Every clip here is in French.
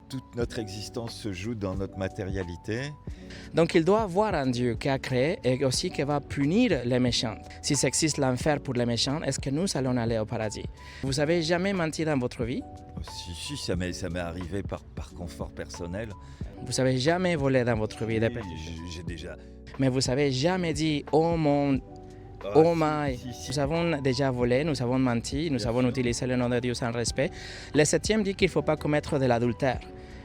toute notre existence se joue dans notre matérialité. Donc il doit avoir un Dieu qui a créé et aussi qui va punir les méchants. Si ça existe l'enfer pour les méchants, est-ce que nous allons aller au paradis? Vous avez jamais menti dans votre vie? Oh, si, ça m'est arrivé par confort personnel. Vous avez jamais volé dans votre vie? Oui, j'ai déjà... Mais vous avez jamais dit « Oh mon... Ah, Oh my ». si. Nous avons déjà volé, nous avons menti, nous Bien avons sûr. utilisé le nom de Dieu sans respect. Le septième dit qu'il ne faut pas commettre de l'adultère.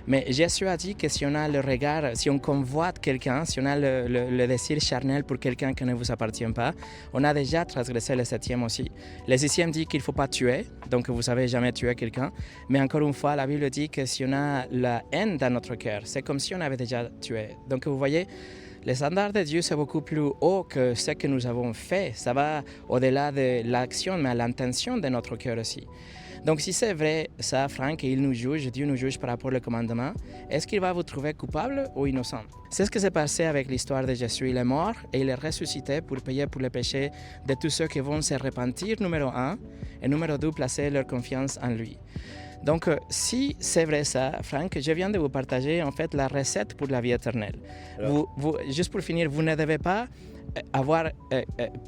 Mais Jésus a dit que si on a le regard, si on convoite quelqu'un, si on a le désir charnel pour quelqu'un qui ne vous appartient pas, on a déjà transgressé le septième aussi. Le sixième dit qu'il ne faut pas tuer, donc vous savez jamais tuer quelqu'un. Mais encore une fois, la Bible dit que si on a la haine dans notre cœur, c'est comme si on avait déjà tué. Donc vous voyez, le standard de Dieu, c'est beaucoup plus haut que ce que nous avons fait. Ça va au-delà de l'action, mais à l'intention de notre cœur aussi. Donc si c'est vrai, ça, Franck, et il nous juge, Dieu nous juge par rapport au commandement, est-ce qu'il va vous trouver coupable ou innocent? C'est ce qui s'est passé avec l'histoire de Jésus. Il est mort et il est ressuscité pour payer pour les péchés de tous ceux qui vont se repentir, numéro 1, et numéro 2, placer leur confiance en lui. Donc, si c'est vrai ça, Franck, je viens de vous partager en fait la recette pour la vie éternelle. Juste pour finir, vous ne devez pas avoir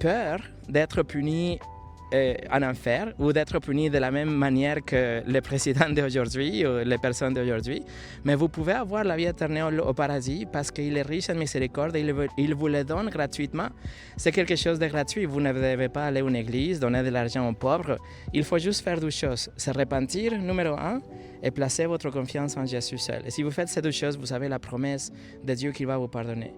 peur d'être puni en enfer ou d'être puni de la même manière que les présidents d'aujourd'hui ou les personnes d'aujourd'hui. Mais vous pouvez avoir la vie éternelle au paradis parce qu'il est riche en miséricorde et il vous le donne gratuitement. C'est quelque chose de gratuit. Vous ne devez pas aller à une église, donner de l'argent aux pauvres. Il faut juste faire deux choses. Se repentir, numéro 1, et placer votre confiance en Jésus seul. Et si vous faites ces deux choses, vous avez la promesse de Dieu qu'il va vous pardonner.